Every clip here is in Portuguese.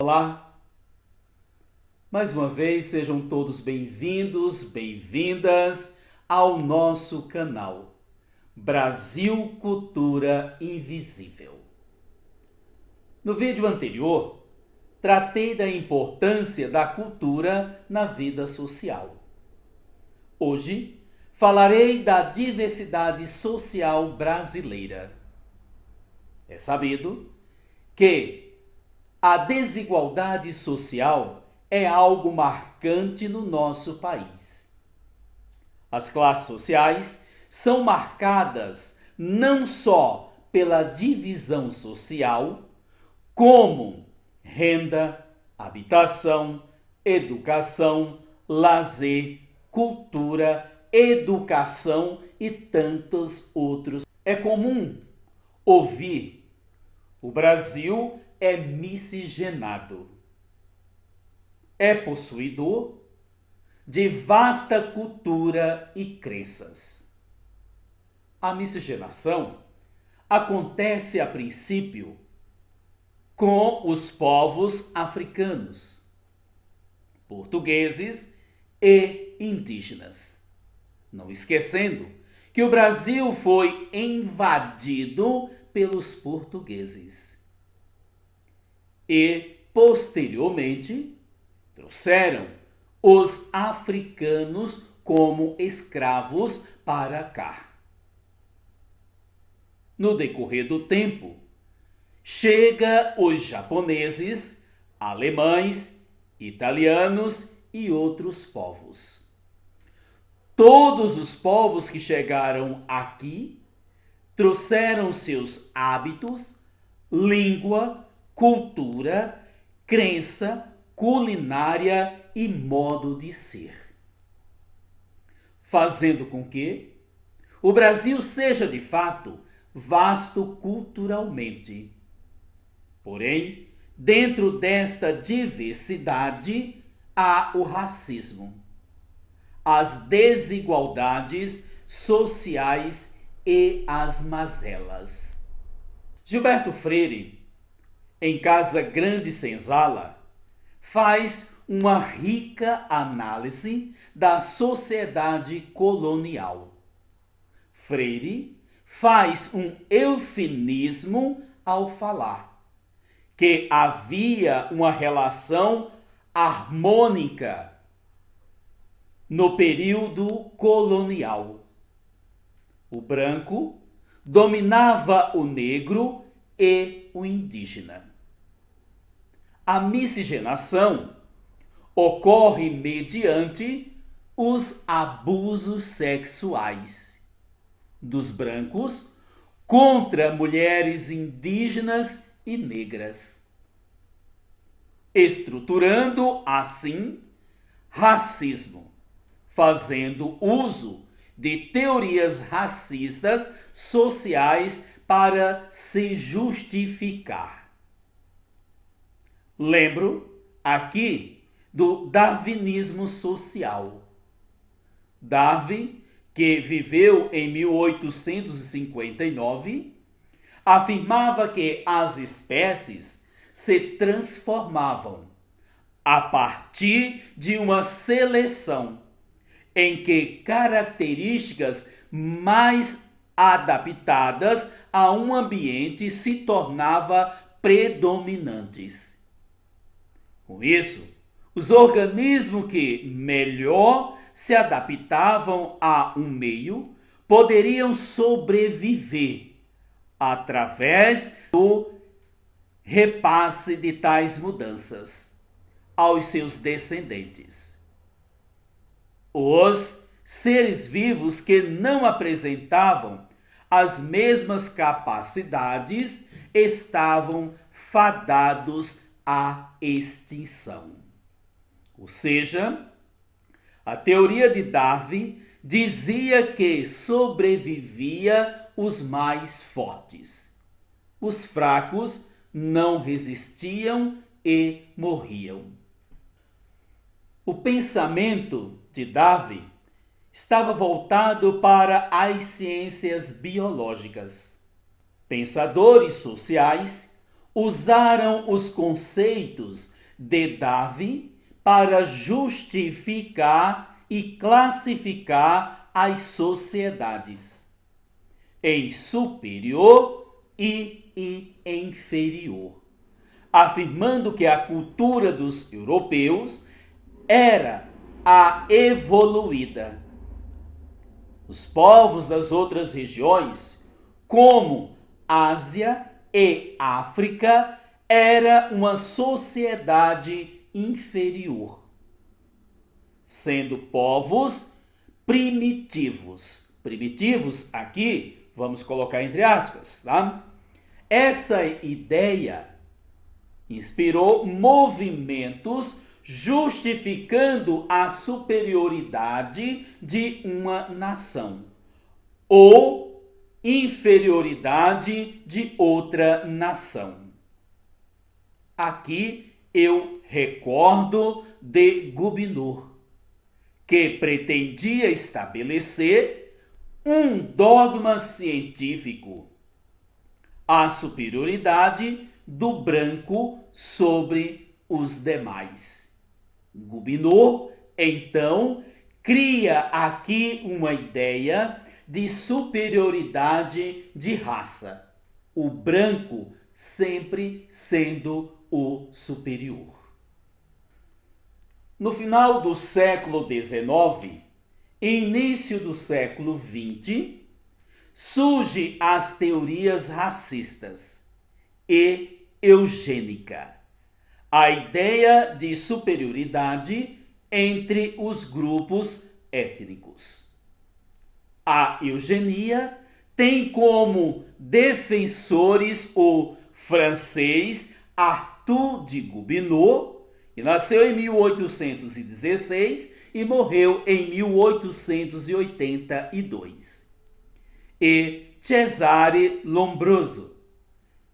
Olá! Mais uma vez, sejam todos bem-vindos, bem-vindas ao nosso canal Brasil Cultura Invisível. No vídeo anterior, tratei da importância da cultura na vida social. Hoje, falarei da diversidade social brasileira. É sabido que a desigualdade social é algo marcante no nosso país. As classes sociais são marcadas não só pela divisão social, como renda, habitação, educação, lazer, cultura, educação e tantos outros. É comum ouvir: o Brasil é miscigenado. É possuidor de vasta cultura e crenças. A miscigenação acontece a princípio com os povos africanos, portugueses e indígenas. Não esquecendo que o Brasil foi invadido pelos portugueses. E, posteriormente, trouxeram os africanos como escravos para cá. No decorrer do tempo, chega os japoneses, alemães, italianos e outros povos. Todos os povos que chegaram aqui trouxeram seus hábitos, língua, cultura, crença, culinária e modo de ser, fazendo com que o Brasil seja de fato vasto culturalmente. Porém, dentro desta diversidade há o racismo, as desigualdades sociais e as mazelas. Gilberto Freire, em Casa Grande Senzala, faz uma rica análise da sociedade colonial. Freire faz um eufemismo ao falar que havia uma relação harmônica no período colonial. O branco dominava o negro e o indígena. A miscigenação ocorre mediante os abusos sexuais dos brancos contra mulheres indígenas e negras, estruturando assim racismo, fazendo uso de teorias racistas sociais para se justificar. Lembro aqui do darwinismo social. Darwin, que viveu em 1859, afirmava que as espécies se transformavam a partir de uma seleção em que características mais adaptadas a um ambiente se tornavam predominantes. Com isso, os organismos que melhor se adaptavam a um meio poderiam sobreviver através do repasse de tais mudanças aos seus descendentes. Os seres vivos que não apresentavam as mesmas capacidades estavam fadados à extinção. Ou seja, a teoria de Darwin dizia que sobrevivia os mais fortes. Os fracos não resistiam e morriam. O pensamento de Darwin estava voltado para as ciências biológicas. Pensadores sociais usaram os conceitos de Darwin para justificar e classificar as sociedades em superior e inferior, afirmando que a cultura dos europeus era a evoluída. Os povos das outras regiões, como Ásia e África, era uma sociedade inferior, sendo povos primitivos. Primitivos aqui, vamos colocar entre aspas, tá? Essa ideia inspirou movimentos justificando a superioridade de uma nação ou inferioridade de outra nação. Aqui eu recordo de Gobineau, que pretendia estabelecer um dogma científico: a superioridade do branco sobre os demais. Gobineau, então, cria aqui uma ideia de superioridade de raça, o branco sempre sendo o superior. No final do século XIX e início do século XX, surgem as teorias racistas e eugênica, a ideia de superioridade entre os grupos étnicos. A eugenia tem como defensores o francês Arthur de Gobineau, que nasceu em 1816 e morreu em 1882, e Cesare Lombroso,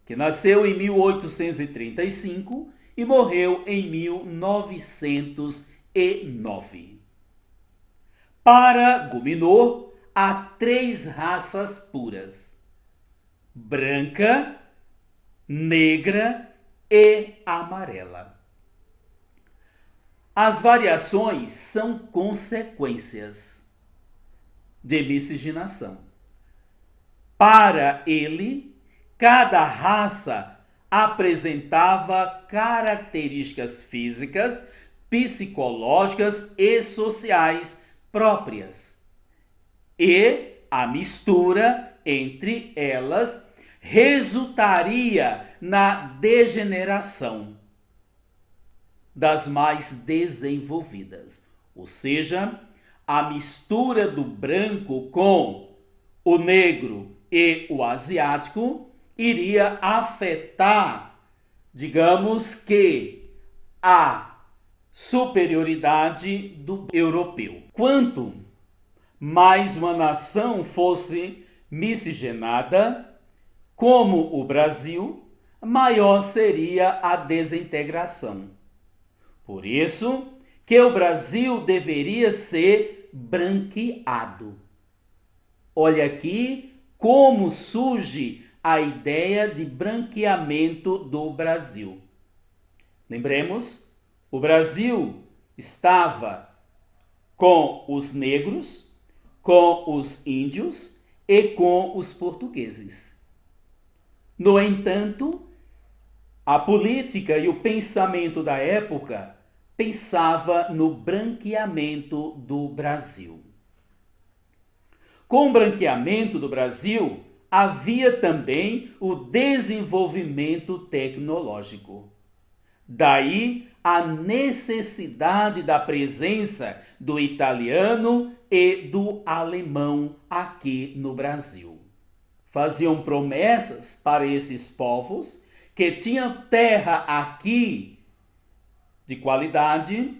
que nasceu em 1835 e morreu em 1909. Para Gobineau, há 3 raças puras: branca, negra e amarela. As variações são consequências de miscigenação. Para ele, cada raça apresentava características físicas, psicológicas e sociais próprias, e a mistura entre elas resultaria na degeneração das mais desenvolvidas, ou seja, a mistura do branco com o negro e o asiático iria afetar, digamos que, a superioridade do europeu. Quanto mais uma nação fosse miscigenada, como o Brasil, maior seria a desintegração. Por isso que o Brasil deveria ser branqueado. Olha aqui como surge a ideia de branqueamento do Brasil. Lembremos, o Brasil estava com os negros, com os índios e com os portugueses. No entanto, a política e o pensamento da época pensava no branqueamento do Brasil. Com o branqueamento do Brasil, havia também o desenvolvimento tecnológico. Daí a necessidade da presença do italiano e do alemão aqui no Brasil. Faziam promessas para esses povos que tinham terra aqui de qualidade,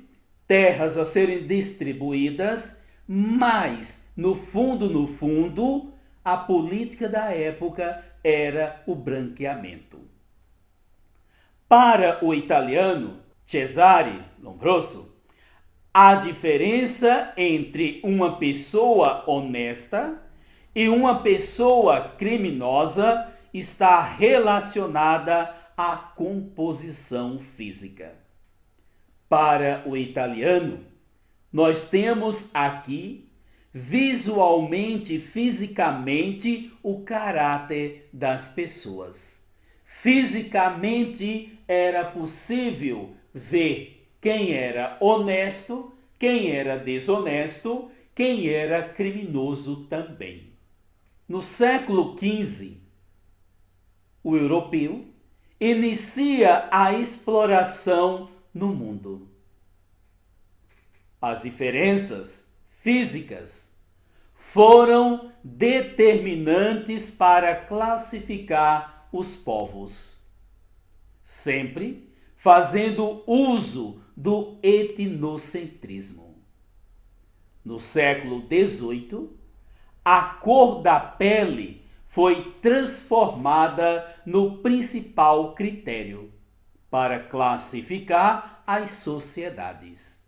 terras a serem distribuídas, mas no fundo, a política da época era o branqueamento. Para o italiano Cesare Lombroso, a diferença entre uma pessoa honesta e uma pessoa criminosa está relacionada à composição física. Para o italiano, nós temos aqui visualmente, fisicamente, o caráter das pessoas. Fisicamente era possível ver quem era honesto, quem era desonesto, quem era criminoso também. No século XV, o europeu inicia a exploração no mundo. As diferenças físicas foram determinantes para classificar os povos, sempre fazendo uso do etnocentrismo. No século XVIII, a cor da pele foi transformada no principal critério para classificar as sociedades,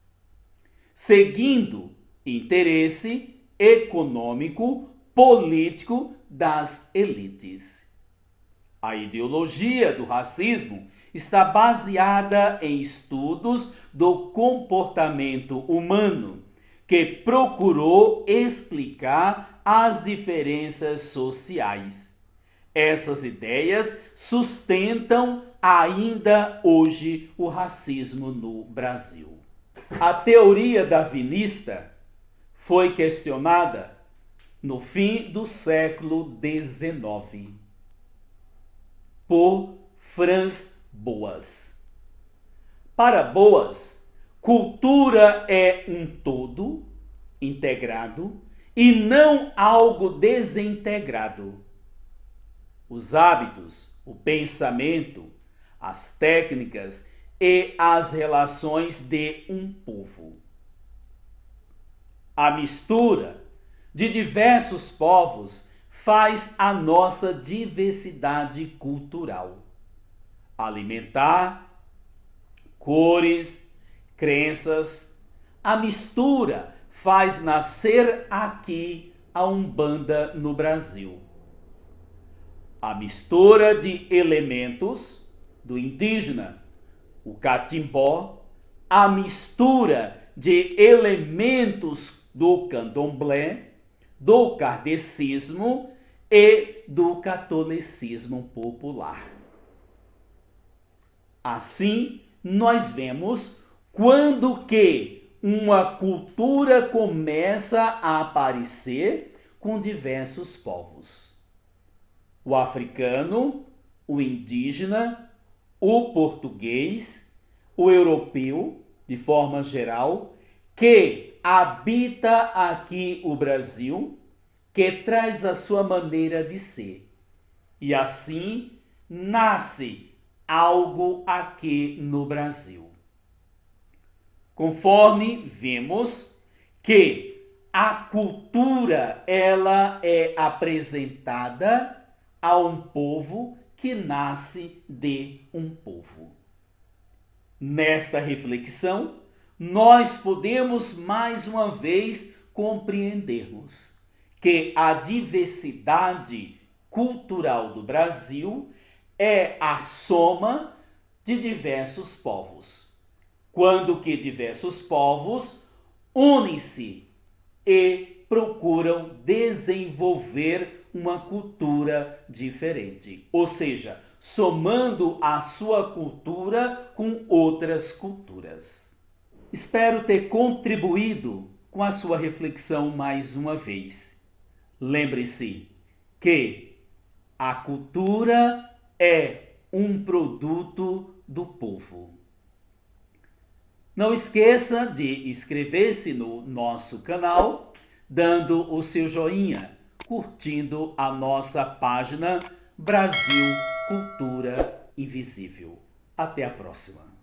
seguindo interesse econômico, político das elites. A ideologia do racismo está baseada em estudos do comportamento humano, que procurou explicar as diferenças sociais. Essas ideias sustentam ainda hoje o racismo no Brasil. A teoria darwinista foi questionada no fim do século XIX por Franz Boas. Para Boas, cultura é um todo integrado e não algo desintegrado. Os hábitos, o pensamento, as técnicas e as relações de um povo. A mistura de diversos povos faz a nossa diversidade cultural. Alimentar, cores, crenças. A mistura faz nascer aqui a Umbanda no Brasil. A mistura de elementos do indígena, o catimbó, a mistura de elementos do candomblé, do kardecismo e do catolicismo popular. Assim, nós vemos quando que uma cultura começa a aparecer com diversos povos. O africano, o indígena, o português, o europeu, de forma geral, que habita aqui o Brasil, que traz a sua maneira de ser. E assim nasce algo aqui no Brasil. Conforme vimos que a cultura ela é apresentada a um povo que nasce de um povo. Nesta reflexão, nós podemos mais uma vez compreendermos que a diversidade cultural do Brasil é a soma de diversos povos. Quando que diversos povos unem-se e procuram desenvolver uma cultura diferente, ou seja, somando a sua cultura com outras culturas. Espero ter contribuído com a sua reflexão mais uma vez. Lembre-se que a cultura é um produto do povo. Não esqueça de inscrever-se no nosso canal, dando o seu joinha, curtindo a nossa página Brasil Cultura Invisível. Até a próxima!